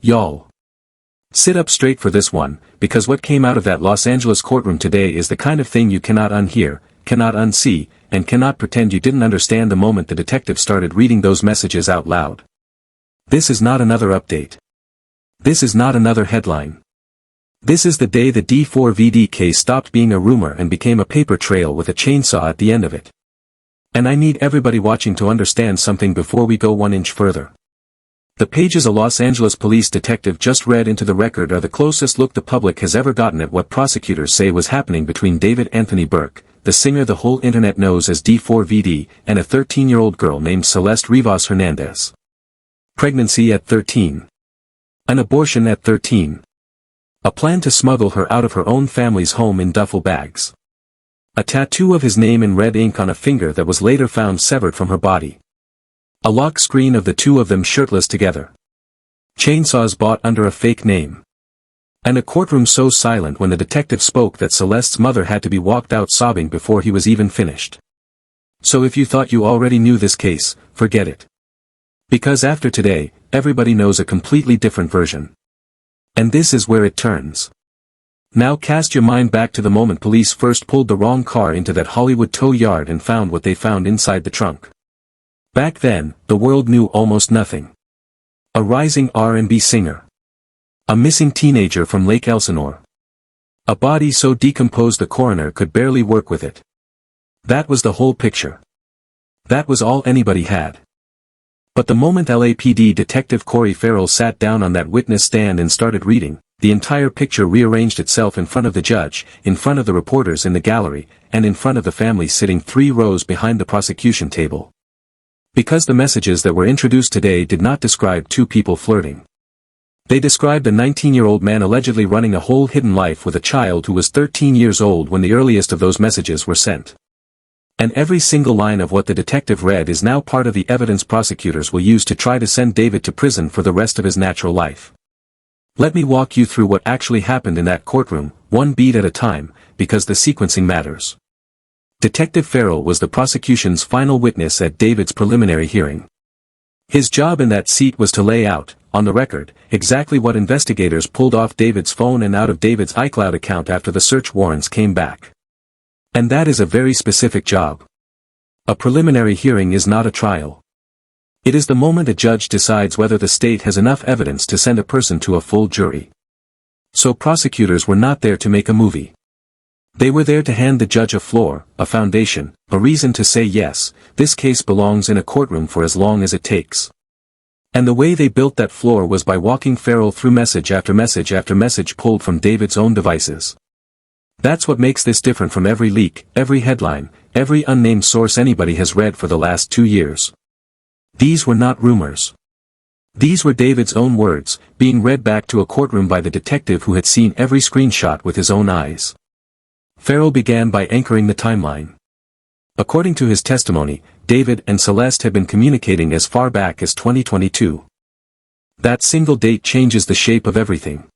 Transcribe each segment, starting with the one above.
Y'all. Sit up straight for this one, because what came out of that Los Angeles courtroom today is the kind of thing you cannot unhear, cannot unsee, and cannot pretend you didn't understand the moment the detective started reading those messages out loud. This is not another update. This is not another headline. This is the day the D4vd case stopped being a rumor and became a paper trail with a chainsaw at the end of it. And I need everybody watching to understand something before we go 1 inch further. The pages a Los Angeles police detective just read into the record are the closest look the public has ever gotten at what prosecutors say was happening between David Anthony Burke, the singer the whole internet knows as D4vd, and a 13-year-old girl named Celeste Rivas Hernandez. Pregnancy at 13. An abortion at 13. A plan to smuggle her out of her own family's home in duffel bags. A tattoo of his name in red ink on a finger that was later found severed from her body. A lock screen of the two of them shirtless together. Chainsaws bought under a fake name. And a courtroom so silent when the detective spoke that Celeste's mother had to be walked out sobbing before he was even finished. So if you thought you already knew this case, forget it. Because after today, everybody knows a completely different version. And this is where it turns. Now cast your mind back to the moment police first pulled the wrong car into that Hollywood tow yard and found what they found inside the trunk. Back then, the world knew almost nothing. A rising R&B singer. A missing teenager from Lake Elsinore. A body so decomposed the coroner could barely work with it. That was the whole picture. That was all anybody had. But the moment LAPD Detective Corey Farrell sat down on that witness stand and started reading, the entire picture rearranged itself in front of the judge, in front of the reporters in the gallery, and in front of the family sitting 3 rows behind the prosecution table. Because the messages that were introduced today did not describe 2 people flirting. They described a 19-year-old man allegedly running a whole hidden life with a child who was 13 years old when the earliest of those messages were sent. And every single line of what the detective read is now part of the evidence prosecutors will use to try to send David to prison for the rest of his natural life. Let me walk you through what actually happened in that courtroom, one beat at a time, because the sequencing matters. Detective Farrell was the prosecution's final witness at David's preliminary hearing. His job in that seat was to lay out, on the record, exactly what investigators pulled off David's phone and out of David's iCloud account after the search warrants came back. And that is a very specific job. A preliminary hearing is not a trial. It is the moment a judge decides whether the state has enough evidence to send a person to a full jury. So prosecutors were not there to make a movie. They were there to hand the judge a floor, a foundation, a reason to say yes, this case belongs in a courtroom for as long as it takes. And the way they built that floor was by walking Farrell through message after message after message pulled from David's own devices. That's what makes this different from every leak, every headline, every unnamed source anybody has read for the last 2 years. These were not rumors. These were David's own words, being read back to a courtroom by the detective who had seen every screenshot with his own eyes. Farrell began by anchoring the timeline. According to his testimony, David and Celeste had been communicating as far back as 2022. That single date changes the shape of everything.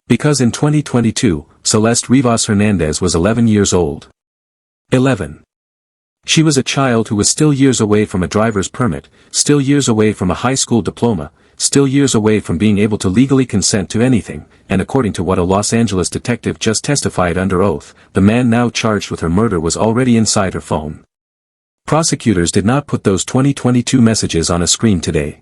Because in 2022, Celeste Rivas Hernandez was 11 years old. 11. She was a child who was still years away from a driver's permit, still years away from a high school diploma, still years away from being able to legally consent to anything, and according to what a Los Angeles detective just testified under oath, the man now charged with her murder was already inside her phone. Prosecutors did not put those 2022 messages on a screen today.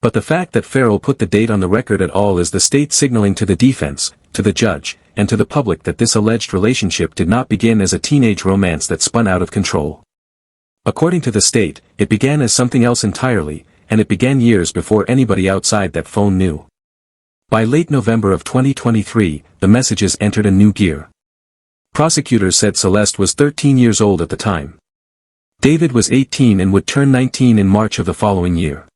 But the fact that Farrell put the date on the record at all is the state signaling to the defense, to the judge, and to the public that this alleged relationship did not begin as a teenage romance that spun out of control. According to the state, it began as something else entirely, and it began years before anybody outside that phone knew. By late November of 2023, the messages entered a new gear. Prosecutors said Celeste was 13 years old at the time. David was 18 and would turn 19 in March of the following year.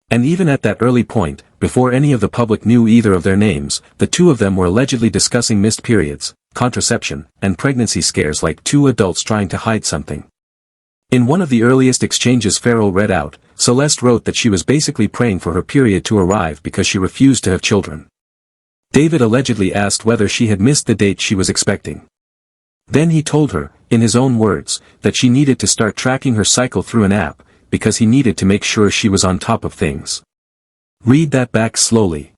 And even at that early point, before any of the public knew either of their names, the two of them were allegedly discussing missed periods, contraception, and pregnancy scares like 2 adults trying to hide something. In one of the earliest exchanges Farrell read out, Celeste wrote that she was basically praying for her period to arrive because she refused to have children. David allegedly asked whether she had missed the date she was expecting. Then he told her, in his own words, that she needed to start tracking her cycle through an app, because he needed to make sure she was on top of things. Read that back slowly.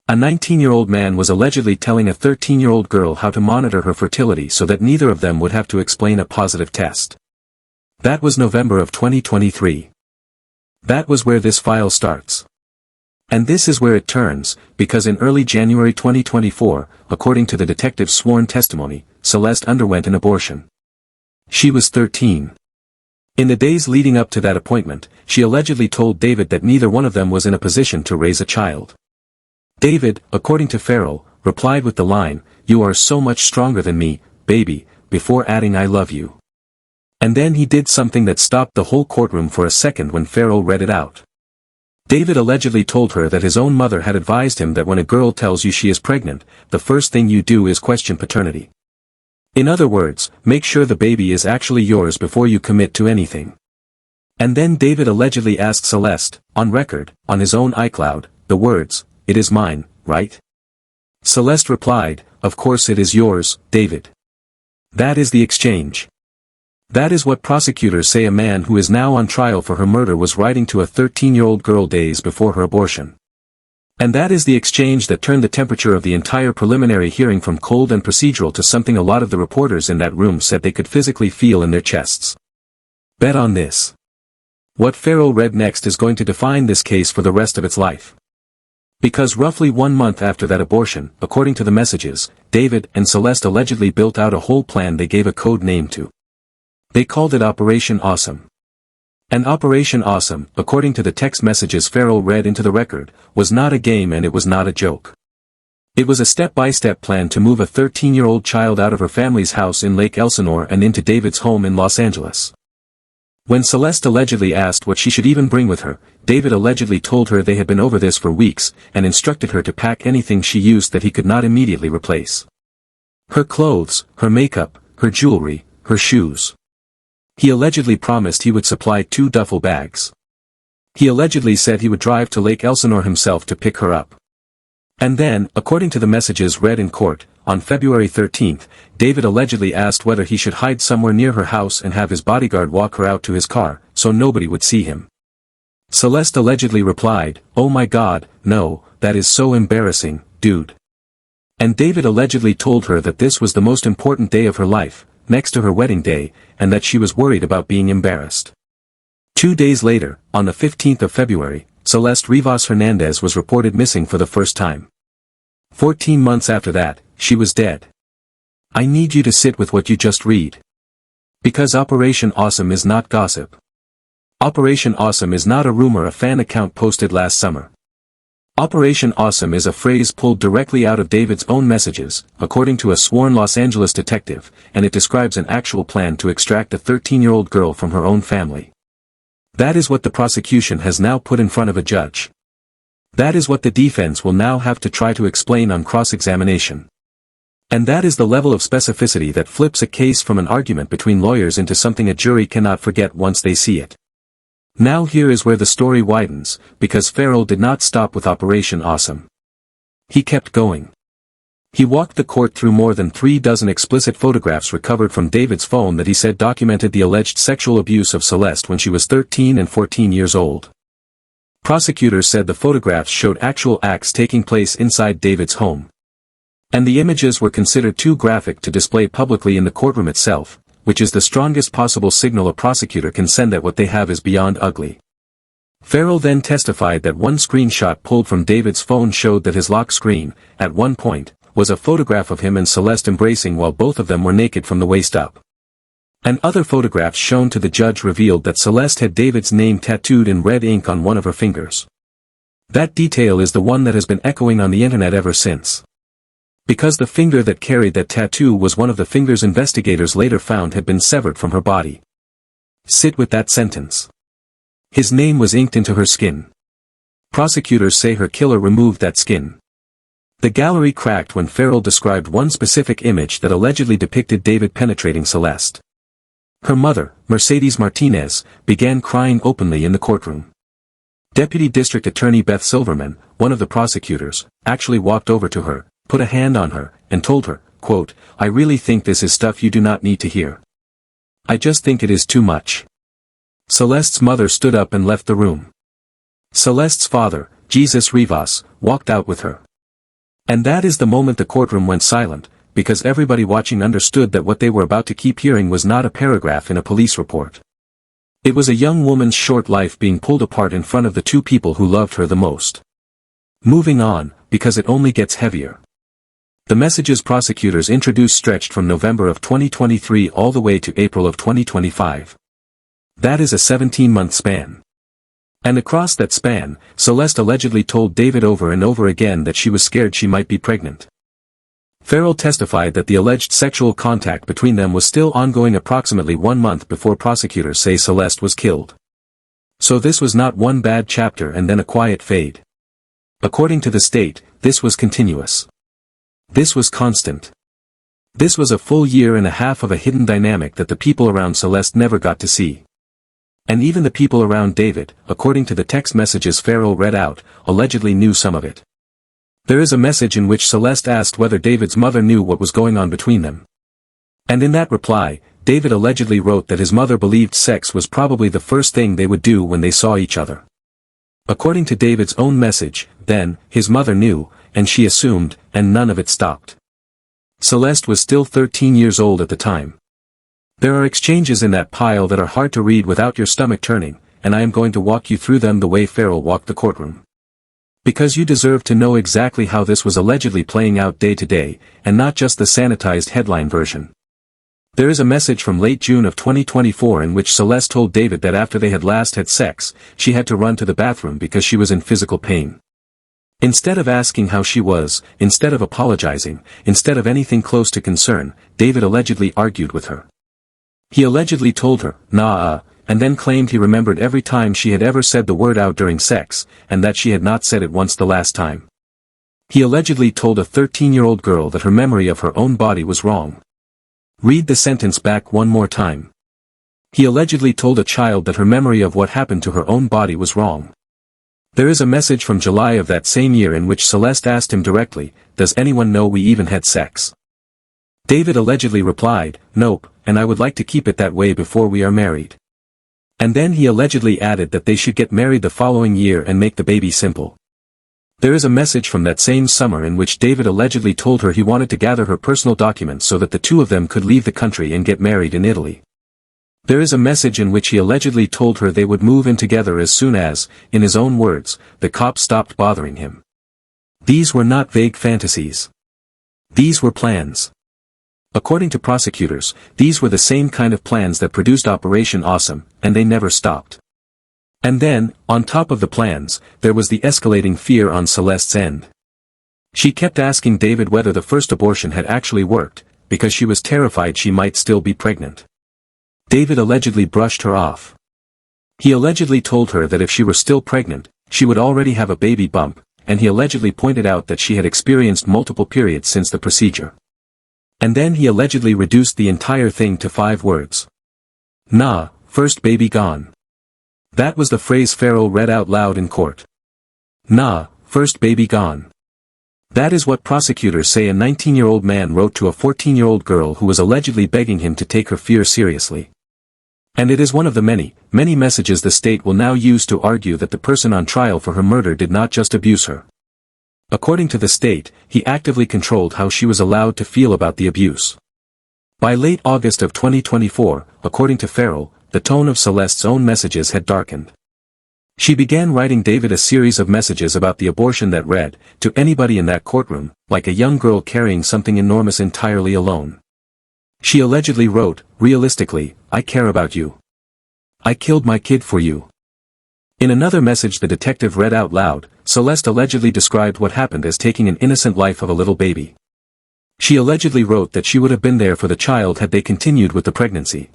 A 19-year-old man was allegedly telling a 13-year-old girl how to monitor her fertility so that neither of them would have to explain a positive test. That was November of 2023. That was where this file starts. And this is where it turns, because in early January 2024, according to the detective's sworn testimony, Celeste underwent an abortion. She was 13. In the days leading up to that appointment, she allegedly told David that neither one of them was in a position to raise a child. David, according to Farrell, replied with the line, "You are so much stronger than me, baby," before adding "I love you." And then he did something that stopped the whole courtroom for a second when Farrell read it out. David allegedly told her that his own mother had advised him that when a girl tells you she is pregnant, the first thing you do is question paternity. In other words, make sure the baby is actually yours before you commit to anything. And then David allegedly asked Celeste, on record, on his own iCloud, the words, "It is mine, right?" Celeste replied, "Of course it is yours, David." That is the exchange. That is what prosecutors say a man who is now on trial for her murder was writing to a 13-year-old girl days before her abortion. And that is the exchange that turned the temperature of the entire preliminary hearing from cold and procedural to something a lot of the reporters in that room said they could physically feel in their chests. Bet on this. What Farrell read next is going to define this case for the rest of its life. Because roughly 1 month after that abortion, according to the messages, David and Celeste allegedly built out a whole plan they gave a code name to. They called it Operation Awesome. And Operation Awesome, according to the text messages Farrell read into the record, was not a game and it was not a joke. It was a step-by-step plan to move a 13-year-old child out of her family's house in Lake Elsinore and into David's home in Los Angeles. When Celeste allegedly asked what she should even bring with her, David allegedly told her they had been over this for weeks, and instructed her to pack anything she used that he could not immediately replace. Her clothes, her makeup, her jewelry, her shoes. He allegedly promised he would supply 2 duffel bags. He allegedly said he would drive to Lake Elsinore himself to pick her up. And then, according to the messages read in court, on February 13th, David allegedly asked whether he should hide somewhere near her house and have his bodyguard walk her out to his car, so nobody would see him. Celeste allegedly replied, "Oh my God, no, that is so embarrassing, dude." And David allegedly told her that this was the most important day of her life, next to her wedding day, and that she was worried about being embarrassed. 2 days later, on the 15th of February, Celeste Rivas Hernandez was reported missing for the first time. 14 months after that, she was dead. I need you to sit with what you just read. Because Operation Awesome is not gossip. Operation Awesome is not a rumor a fan account posted last summer. Operation Awesome is a phrase pulled directly out of David's own messages, according to a sworn Los Angeles detective, and it describes an actual plan to extract a 13-year-old girl from her own family. That is what the prosecution has now put in front of a judge. That is what the defense will now have to try to explain on cross-examination. And that is the level of specificity that flips a case from an argument between lawyers into something a jury cannot forget once they see it. Now here is where the story widens, because Farrell did not stop with Operation Awesome. He kept going. He walked the court through more than 3 dozen explicit photographs recovered from David's phone that he said documented the alleged sexual abuse of Celeste when she was 13 and 14 years old. Prosecutors said the photographs showed actual acts taking place inside David's home. And the images were considered too graphic to display publicly in the courtroom itself, which is the strongest possible signal a prosecutor can send that what they have is beyond ugly. Farrell then testified that one screenshot pulled from David's phone showed that his lock screen, at one point, was a photograph of him and Celeste embracing while both of them were naked from the waist up. And other photographs shown to the judge revealed that Celeste had David's name tattooed in red ink on one of her fingers. That detail is the one that has been echoing on the internet ever since. Because the finger that carried that tattoo was one of the fingers investigators later found had been severed from her body. Sit with that sentence. His name was inked into her skin. Prosecutors say her killer removed that skin. The gallery cracked when Farrell described one specific image that allegedly depicted David penetrating Celeste. Her mother, Mercedes Martinez, began crying openly in the courtroom. Deputy District Attorney Beth Silverman, one of the prosecutors, actually walked over to her, put a hand on her, and told her, quote, "I really think this is stuff you do not need to hear. I just think it is too much." Celeste's mother stood up and left the room. Celeste's father, Jesus Rivas, walked out with her. And that is the moment the courtroom went silent, because everybody watching understood that what they were about to keep hearing was not a paragraph in a police report. It was a young woman's short life being pulled apart in front of the two people who loved her the most. Moving on, because it only gets heavier. The messages prosecutors introduced stretched from November of 2023 all the way to April of 2025. That is a 17-month span. And across that span, Celeste allegedly told David over and over again that she was scared she might be pregnant. Farrell testified that the alleged sexual contact between them was still ongoing approximately 1 month before prosecutors say Celeste was killed. So this was not one bad chapter and then a quiet fade. According to the state, this was continuous. This was constant. This was a full year and a half of a hidden dynamic that the people around Celeste never got to see. And even the people around David, according to the text messages Farrell read out, allegedly knew some of it. There is a message in which Celeste asked whether David's mother knew what was going on between them. And in that reply, David allegedly wrote that his mother believed sex was probably the first thing they would do when they saw each other. According to David's own message, then, his mother knew, and she assumed, and none of it stopped. Celeste was still 13 years old at the time. There are exchanges in that pile that are hard to read without your stomach turning, and I am going to walk you through them the way Farrell walked the courtroom. Because you deserve to know exactly how this was allegedly playing out day to day, and not just the sanitized headline version. There is a message from late June of 2024 in which Celeste told David that after they had last had sex, she had to run to the bathroom because she was in physical pain. Instead of asking how she was, instead of apologizing, instead of anything close to concern, David allegedly argued with her. He allegedly told her, "Nah," and then claimed he remembered every time she had ever said the word out during sex, and that she had not said it once the last time. He allegedly told a 13-year-old girl that her memory of her own body was wrong. Read the sentence back one more time. He allegedly told a child that her memory of what happened to her own body was wrong. There is a message from July of that same year in which Celeste asked him directly, "Does anyone know we even had sex?" David allegedly replied, "Nope, and I would like to keep it that way before we are married." And then he allegedly added that they should get married the following year and make the baby simple. There is a message from that same summer in which David allegedly told her he wanted to gather her personal documents so that the two of them could leave the country and get married in Italy. There is a message in which he allegedly told her they would move in together as soon as, in his own words, the cops stopped bothering him. These were not vague fantasies. These were plans. According to prosecutors, these were the same kind of plans that produced Operation Awesome, and they never stopped. And then, on top of the plans, there was the escalating fear on Celeste's end. She kept asking David whether the first abortion had actually worked, because she was terrified she might still be pregnant. David allegedly brushed her off. He allegedly told her that if she were still pregnant, she would already have a baby bump, and he allegedly pointed out that she had experienced multiple periods since the procedure. And then he allegedly reduced the entire thing to 5 words. "Nah, first baby gone." That was the phrase Farrell read out loud in court. "Nah, first baby gone." That is what prosecutors say a 19-year-old man wrote to a 14-year-old girl who was allegedly begging him to take her fear seriously. And it is one of the many, many messages the state will now use to argue that the person on trial for her murder did not just abuse her. According to the state, he actively controlled how she was allowed to feel about the abuse. By late August of 2024, according to Farrell, the tone of Celeste's own messages had darkened. She began writing David a series of messages about the abortion that read, to anybody in that courtroom, like a young girl carrying something enormous entirely alone. She allegedly wrote, "Realistically, I care about you. I killed my kid for you." In another message the detective read out loud, Celeste allegedly described what happened as taking an innocent life of a little baby. She allegedly wrote that she would have been there for the child had they continued with the pregnancy.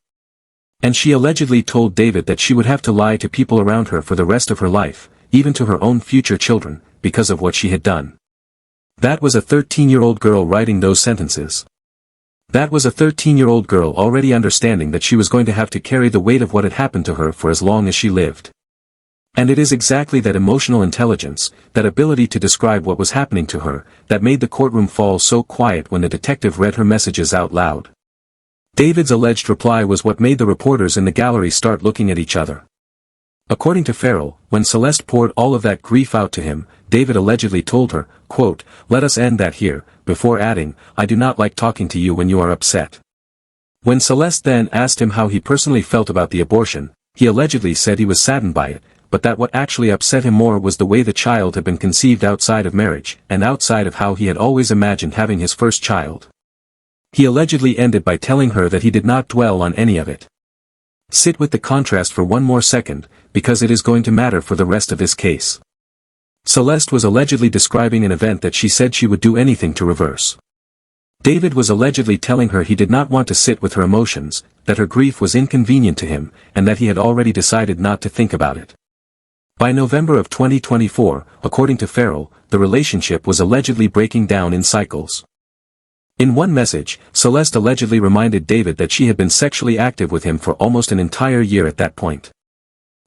And she allegedly told David that she would have to lie to people around her for the rest of her life, even to her own future children, because of what she had done. That was a 13-year-old girl writing those sentences. That was a 13-year-old girl already understanding that she was going to have to carry the weight of what had happened to her for as long as she lived. And it is exactly that emotional intelligence, that ability to describe what was happening to her, that made the courtroom fall so quiet when the detective read her messages out loud. David's alleged reply was what made the reporters in the gallery start looking at each other. According to Farrell, when Celeste poured all of that grief out to him, David allegedly told her, quote, "Let us end that here," before adding, "I do not like talking to you when you are upset." When Celeste then asked him how he personally felt about the abortion, he allegedly said he was saddened by it, but that what actually upset him more was the way the child had been conceived outside of marriage, and outside of how he had always imagined having his first child. He allegedly ended by telling her that he did not dwell on any of it. Sit with the contrast for one more second, because it is going to matter for the rest of this case. Celeste was allegedly describing an event that she said she would do anything to reverse. David was allegedly telling her he did not want to sit with her emotions, that her grief was inconvenient to him, and that he had already decided not to think about it. By November of 2024, according to Farrell, the relationship was allegedly breaking down in cycles. In one message, Celeste allegedly reminded David that she had been sexually active with him for almost an entire year at that point.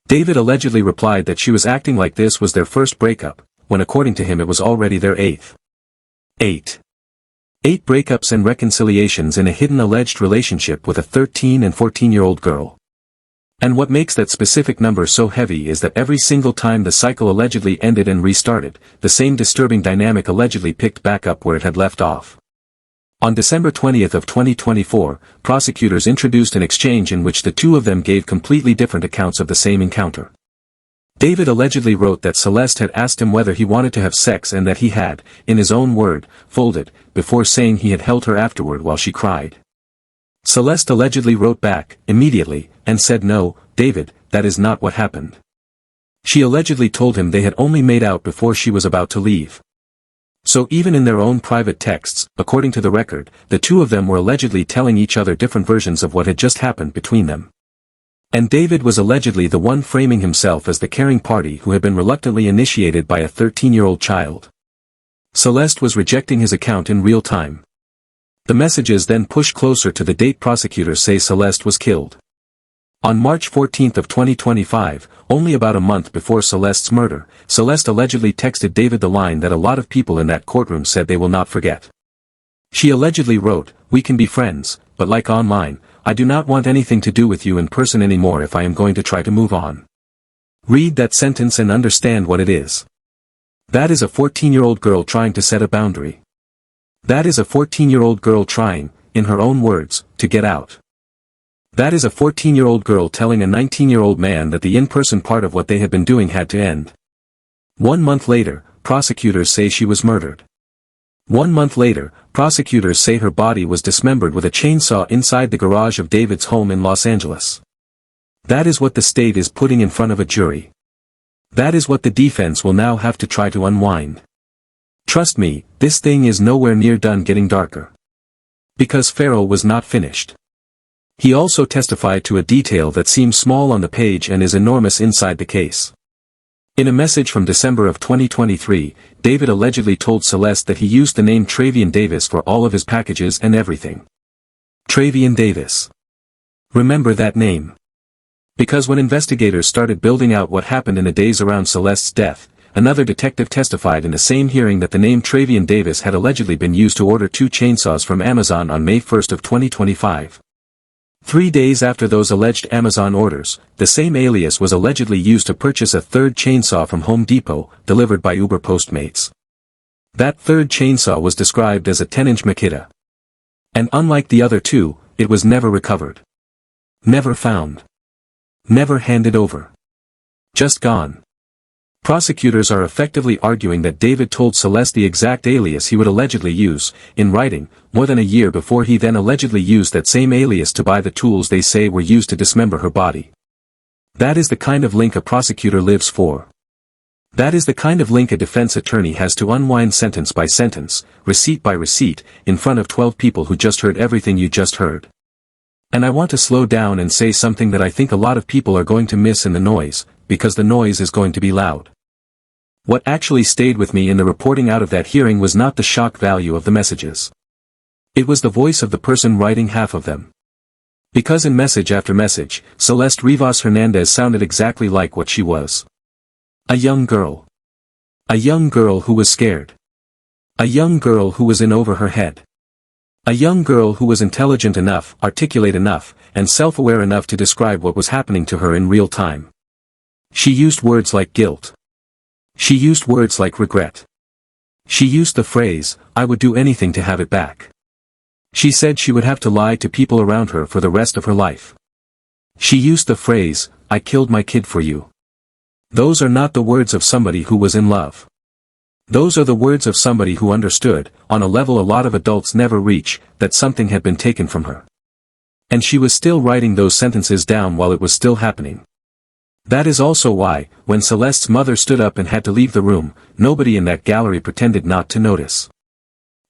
David allegedly replied that she was acting like this was their first breakup, when according to him it was already their eighth. 8 breakups and reconciliations in a hidden alleged relationship with a 13 and 14-year-old girl. And what makes that specific number so heavy is that every single time the cycle allegedly ended and restarted, the same disturbing dynamic allegedly picked back up where it had left off. On December 20 of 2024, prosecutors introduced an exchange in which the two of them gave completely different accounts of the same encounter. David allegedly wrote that Celeste had asked him whether he wanted to have sex and that he had, in his own word, folded, before saying he had held her afterward while she cried. Celeste allegedly wrote back, immediately, and said no, David, that is not what happened. She allegedly told him they had only made out before she was about to leave. So even in their own private texts, according to the record, the two of them were allegedly telling each other different versions of what had just happened between them. And David was allegedly the one framing himself as the caring party who had been reluctantly initiated by a 13-year-old child. Celeste was rejecting his account in real time. The messages then pushed closer to the date prosecutors say Celeste was killed. On March 14 of 2025, only about a month before Celeste's murder, Celeste allegedly texted David the line that a lot of people in that courtroom said they will not forget. She allegedly wrote, "We can be friends, but like online, I do not want anything to do with you in person anymore if I am going to try to move on." Read that sentence and understand what it is. That is a 14-year-old girl trying to set a boundary. That is a 14-year-old girl trying, in her own words, to get out. That is a 14-year-old girl telling a 19-year-old man that the in-person part of what they had been doing had to end. 1 month later, prosecutors say she was murdered. 1 month later, prosecutors say her body was dismembered with a chainsaw inside the garage of David's home in Los Angeles. That is what the state is putting in front of a jury. That is what the defense will now have to try to unwind. Trust me, this thing is nowhere near done getting darker. Because Farrell was not finished. He also testified to a detail that seems small on the page and is enormous inside the case. In a message from December of 2023, David allegedly told Celeste that he used the name Travian Davis for all of his packages and everything. Travian Davis. Remember that name. Because when investigators started building out what happened in the days around Celeste's death, another detective testified in the same hearing that the name Travian Davis had allegedly been used to order 2 chainsaws from Amazon on May 1 of 2025. 3 days after those alleged Amazon orders, the same alias was allegedly used to purchase a third chainsaw from Home Depot, delivered by Uber Postmates. That third chainsaw was described as a 10-inch Makita. And unlike the other two, it was never recovered. Never found. Never handed over. Just gone. Prosecutors are effectively arguing that David told Celeste the exact alias he would allegedly use, in writing, more than a year before he then allegedly used that same alias to buy the tools they say were used to dismember her body. That is the kind of link a prosecutor lives for. That is the kind of link a defense attorney has to unwind sentence by sentence, receipt by receipt, in front of 12 people who just heard everything you just heard. And I want to slow down and say something that I think a lot of people are going to miss in the noise, because the noise is going to be loud. What actually stayed with me in the reporting out of that hearing was not the shock value of the messages. It was the voice of the person writing half of them. Because in message after message, Celeste Rivas Hernandez sounded exactly like what she was. A young girl. A young girl who was scared. A young girl who was in over her head. A young girl who was intelligent enough, articulate enough, and self-aware enough to describe what was happening to her in real time. She used words like guilt. She used words like regret. She used the phrase, "I would do anything to have it back." She said she would have to lie to people around her for the rest of her life. She used the phrase, "I killed my kid for you." Those are not the words of somebody who was in love. Those are the words of somebody who understood, on a level a lot of adults never reach, that something had been taken from her. And she was still writing those sentences down while it was still happening. That is also why, when Celeste's mother stood up and had to leave the room, nobody in that gallery pretended not to notice.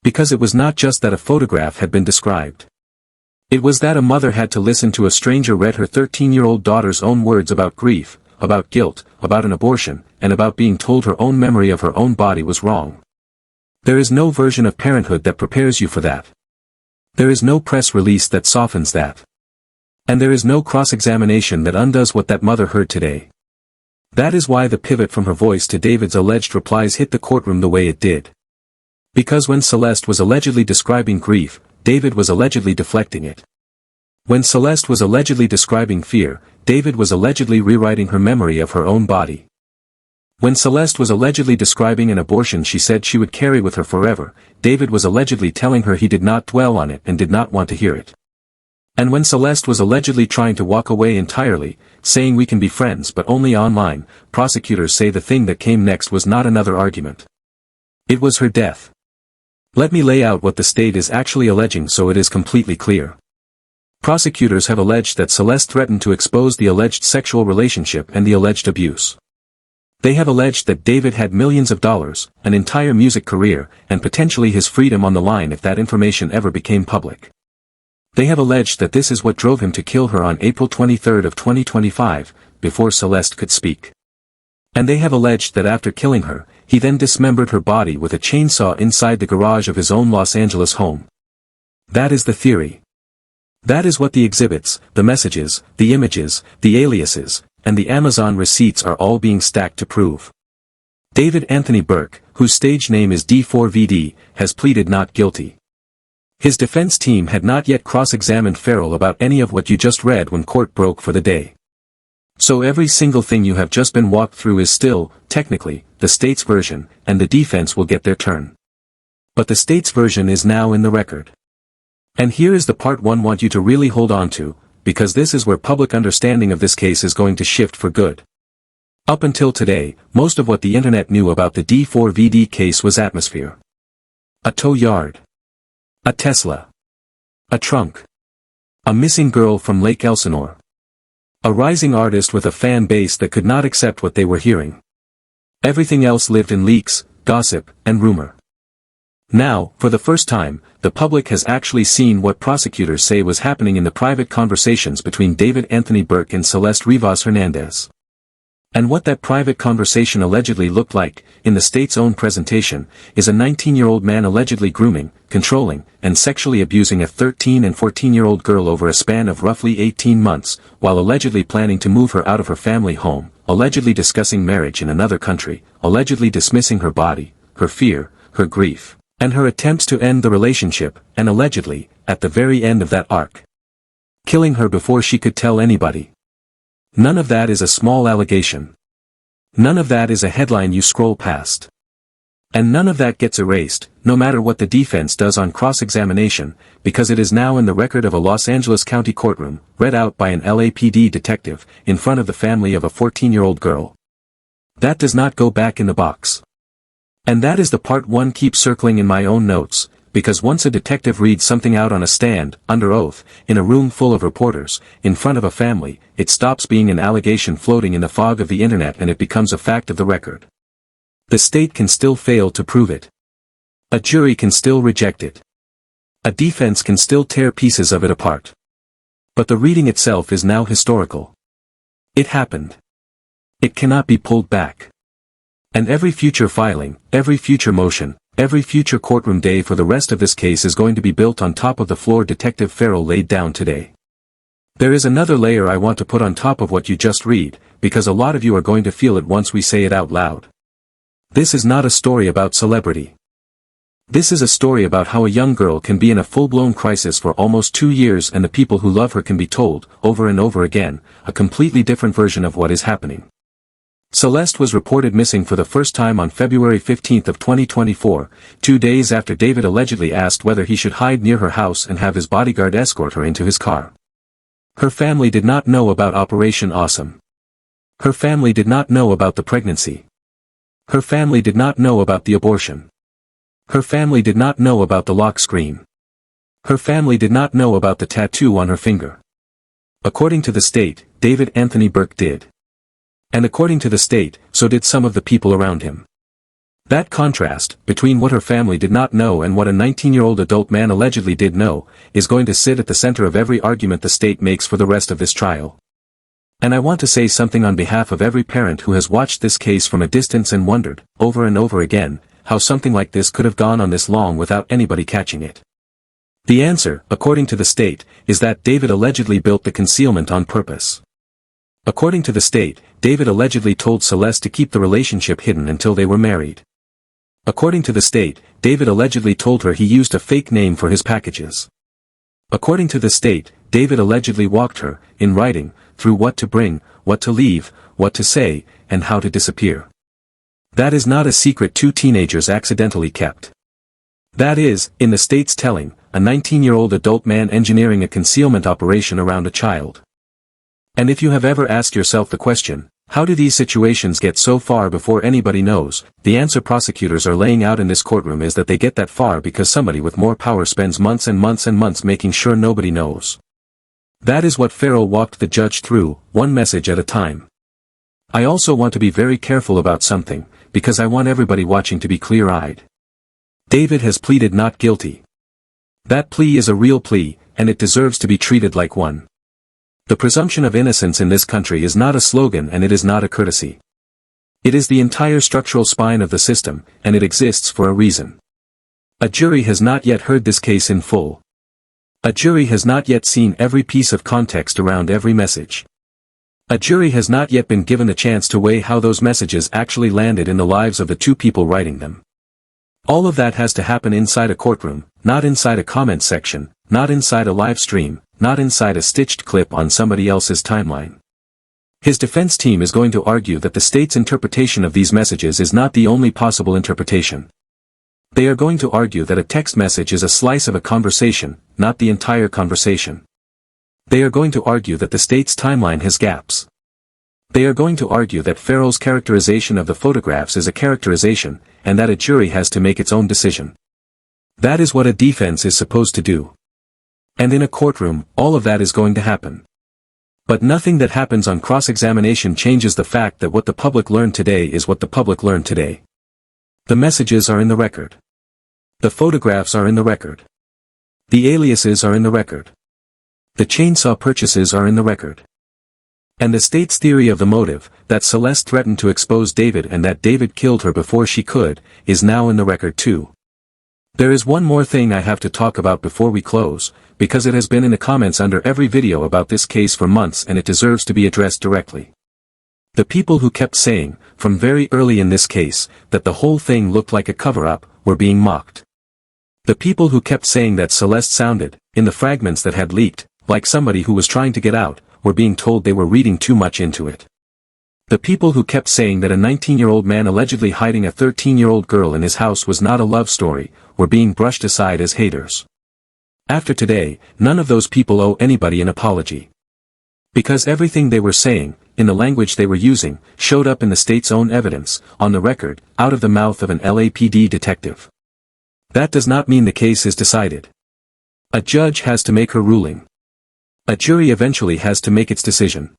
Because it was not just that a photograph had been described. It was that a mother had to listen to a stranger read her 13-year-old daughter's own words about grief, about guilt, about an abortion, and about being told her own memory of her own body was wrong. There is no version of parenthood that prepares you for that. There is no press release that softens that. And there is no cross-examination that undoes what that mother heard today. That is why the pivot from her voice to David's alleged replies hit the courtroom the way it did. Because when Celeste was allegedly describing grief, David was allegedly deflecting it. When Celeste was allegedly describing fear, David was allegedly rewriting her memory of her own body. When Celeste was allegedly describing an abortion she said she would carry with her forever, David was allegedly telling her he did not dwell on it and did not want to hear it. And when Celeste was allegedly trying to walk away entirely, saying we can be friends but only online, prosecutors say the thing that came next was not another argument. It was her death. Let me lay out what the state is actually alleging so it is completely clear. Prosecutors have alleged that Celeste threatened to expose the alleged sexual relationship and the alleged abuse. They have alleged that David had millions of dollars, an entire music career, and potentially his freedom on the line if that information ever became public. They have alleged that this is what drove him to kill her on April 23 of 2025, before Celeste could speak. And they have alleged that after killing her, he then dismembered her body with a chainsaw inside the garage of his own Los Angeles home. That is the theory. That is what the exhibits, the messages, the images, the aliases, and the Amazon receipts are all being stacked to prove. David Anthony Burke, whose stage name is D4vd, has pleaded not guilty. His defense team had not yet cross-examined Farrell about any of what you just read when court broke for the day. So every single thing you have just been walked through is still, technically, the state's version, and the defense will get their turn. But the state's version is now in the record. And here is the part I want you to really hold on to, because this is where public understanding of this case is going to shift for good. Up until today, most of what the internet knew about the D4vd case was atmosphere. A tow yard. A Tesla. A trunk. A missing girl from Lake Elsinore. A rising artist with a fan base that could not accept what they were hearing. Everything else lived in leaks, gossip, and rumor. Now, for the first time, the public has actually seen what prosecutors say was happening in the private conversations between David Anthony Burke and Celeste Rivas Hernandez. And what that private conversation allegedly looked like, in the state's own presentation, is a 19-year-old man allegedly grooming, controlling, and sexually abusing a 13- and 14-year-old girl over a span of roughly 18 months, while allegedly planning to move her out of her family home, allegedly discussing marriage in another country, allegedly dismissing her body, her fear, her grief, and her attempts to end the relationship, and allegedly, at the very end of that arc, killing her before she could tell anybody. None of that is a small allegation. None of that is a headline you scroll past. And none of that gets erased, no matter what the defense does on cross-examination, because it is now in the record of a Los Angeles County courtroom, read out by an LAPD detective, in front of the family of a 14-year-old girl. That does not go back in the box. And that is the part one keeps circling in my own notes, because once a detective reads something out on a stand, under oath, in a room full of reporters, in front of a family, it stops being an allegation floating in the fog of the internet and it becomes a fact of the record. The state can still fail to prove it. A jury can still reject it. A defense can still tear pieces of it apart. But the reading itself is now historical. It happened. It cannot be pulled back. And every future filing, every future motion, every future courtroom day for the rest of this case is going to be built on top of the floor Detective Farrell laid down today. There is another layer I want to put on top of what you just read, because a lot of you are going to feel it once we say it out loud. This is not a story about celebrity. This is a story about how a young girl can be in a full-blown crisis for almost 2 years and the people who love her can be told, over and over again, a completely different version of what is happening. Celeste was reported missing for the first time on February 15 of 2024, 2 days after David allegedly asked whether he should hide near her house and have his bodyguard escort her into his car. Her family did not know about Operation Awesome. Her family did not know about the pregnancy. Her family did not know about the abortion. Her family did not know about the lock screen. Her family did not know about the tattoo on her finger. According to the state, David Anthony Burke did. And according to the state, so did some of the people around him. That contrast, between what her family did not know and what a 19-year-old adult man allegedly did know, is going to sit at the center of every argument the state makes for the rest of this trial. And I want to say something on behalf of every parent who has watched this case from a distance and wondered, over and over again, how something like this could have gone on this long without anybody catching it. The answer, according to the state, is that David allegedly built the concealment on purpose. According to the state, David allegedly told Celeste to keep the relationship hidden until they were married. According to the state, David allegedly told her he used a fake name for his packages. According to the state, David allegedly walked her, in writing, through what to bring, what to leave, what to say, and how to disappear. That is not a secret two teenagers accidentally kept. That is, in the state's telling, a 19-year-old adult man engineering a concealment operation around a child. And if you have ever asked yourself the question, how do these situations get so far before anybody knows, the answer prosecutors are laying out in this courtroom is that they get that far because somebody with more power spends months and months and months making sure nobody knows. That is what Farrell walked the judge through, one message at a time. I also want to be very careful about something, because I want everybody watching to be clear-eyed. David has pleaded not guilty. That plea is a real plea, and it deserves to be treated like one. The presumption of innocence in this country is not a slogan and it is not a courtesy. It is the entire structural spine of the system, and it exists for a reason. A jury has not yet heard this case in full. A jury has not yet seen every piece of context around every message. A jury has not yet been given a chance to weigh how those messages actually landed in the lives of the two people writing them. All of that has to happen inside a courtroom, not inside a comment section, not inside a live stream, not inside a stitched clip on somebody else's timeline. His defense team is going to argue that the state's interpretation of these messages is not the only possible interpretation. They are going to argue that a text message is a slice of a conversation, not the entire conversation. They are going to argue that the state's timeline has gaps. They are going to argue that Farrell's characterization of the photographs is a characterization, and that a jury has to make its own decision. That is what a defense is supposed to do. And in a courtroom, all of that is going to happen. But nothing that happens on cross-examination changes the fact that what the public learned today is what the public learned today. The messages are in the record. The photographs are in the record. The aliases are in the record. The chainsaw purchases are in the record. And the state's theory of the motive, that Celeste threatened to expose David and that David killed her before she could, is now in the record too. There is one more thing I have to talk about before we close, because it has been in the comments under every video about this case for months and it deserves to be addressed directly. The people who kept saying, from very early in this case, that the whole thing looked like a cover-up, were being mocked. The people who kept saying that Celeste sounded, in the fragments that had leaked, like somebody who was trying to get out, were being told they were reading too much into it. The people who kept saying that a 19-year-old man allegedly hiding a 13-year-old girl in his house was not a love story, were being brushed aside as haters. After today, none of those people owe anybody an apology. Because everything they were saying, in the language they were using, showed up in the state's own evidence, on the record, out of the mouth of an LAPD detective. That does not mean the case is decided. A judge has to make her ruling. A jury eventually has to make its decision.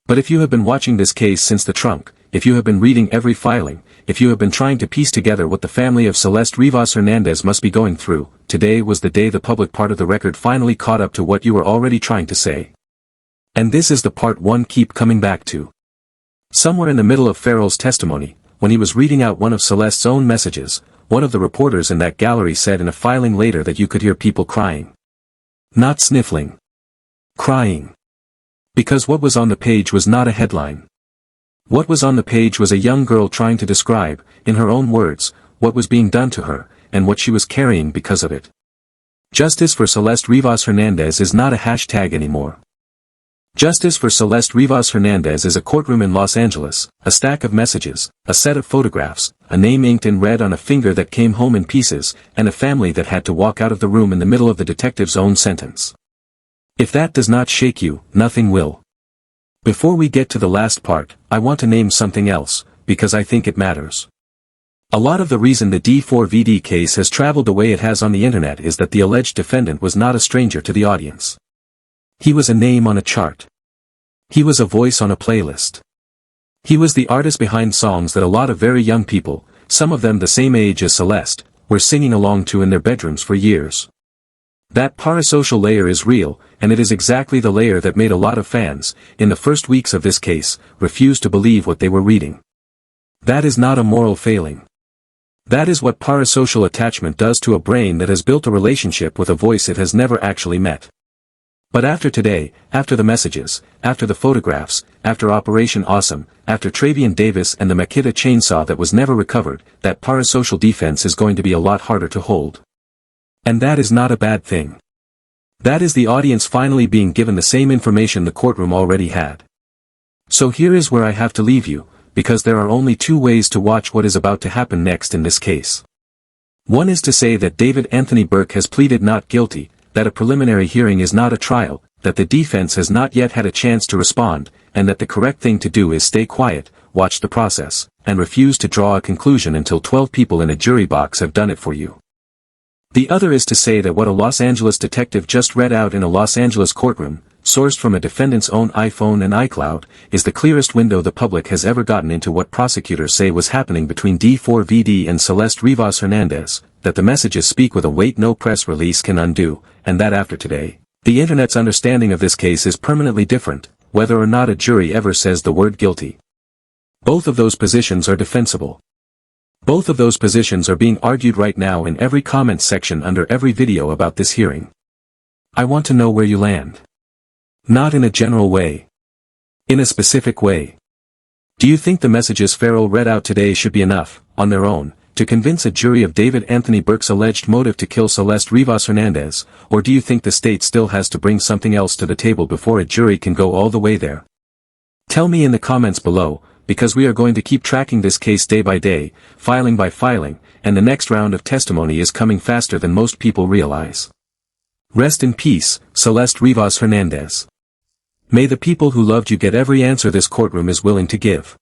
But if you have been watching this case since the trunk, if you have been reading every filing, if you have been trying to piece together what the family of Celeste Rivas Hernandez must be going through, today was the day the public part of the record finally caught up to what you were already trying to say. And this is the part one keep coming back to. Somewhere in the middle of Farrell's testimony, when he was reading out one of Celeste's own messages, one of the reporters in that gallery said in a filing later that you could hear people crying. Not sniffling. Crying. Because what was on the page was not a headline. What was on the page was a young girl trying to describe, in her own words, what was being done to her, and what she was carrying because of it. Justice for Celeste Rivas Hernandez is not a hashtag anymore. Justice for Celeste Rivas Hernandez is a courtroom in Los Angeles, a stack of messages, a set of photographs, a name inked in red on a finger that came home in pieces, and a family that had to walk out of the room in the middle of the detective's own sentence. If that does not shake you, nothing will. Before we get to the last part, I want to name something else, because I think it matters. A lot of the reason the D4vd case has traveled the way it has on the internet is that the alleged defendant was not a stranger to the audience. He was a name on a chart. He was a voice on a playlist. He was the artist behind songs that a lot of very young people, some of them the same age as Celeste, were singing along to in their bedrooms for years. That parasocial layer is real, and it is exactly the layer that made a lot of fans, in the first weeks of this case, refuse to believe what they were reading. That is not a moral failing. That is what parasocial attachment does to a brain that has built a relationship with a voice it has never actually met. But after today, after the messages, after the photographs, after Operation Awesome, after Travian Davis and the Makita chainsaw that was never recovered, that parasocial defense is going to be a lot harder to hold. And that is not a bad thing. That is the audience finally being given the same information the courtroom already had. So here is where I have to leave you, because there are only two ways to watch what is about to happen next in this case. One is to say that David Anthony Burke has pleaded not guilty, that a preliminary hearing is not a trial, that the defense has not yet had a chance to respond, and that the correct thing to do is stay quiet, watch the process, and refuse to draw a conclusion until 12 people in a jury box have done it for you. The other is to say that what a Los Angeles detective just read out in a Los Angeles courtroom, sourced from a defendant's own iPhone and iCloud, is the clearest window the public has ever gotten into what prosecutors say was happening between D4vd and Celeste Rivas Hernandez, that the messages speak with a weight no press release can undo, and that after today, the internet's understanding of this case is permanently different, whether or not a jury ever says the word guilty. Both of those positions are defensible. Both of those positions are being argued right now in every comment section under every video about this hearing. I want to know where you land. Not in a general way. In a specific way. Do you think the messages Farrell read out today should be enough, on their own, to convince a jury of David Anthony Burke's alleged motive to kill Celeste Rivas Hernandez, or do you think the state still has to bring something else to the table before a jury can go all the way there? Tell me in the comments below, because we are going to keep tracking this case day by day, filing by filing, and the next round of testimony is coming faster than most people realize. Rest in peace, Celeste Rivas Hernandez. May the people who loved you get every answer this courtroom is willing to give.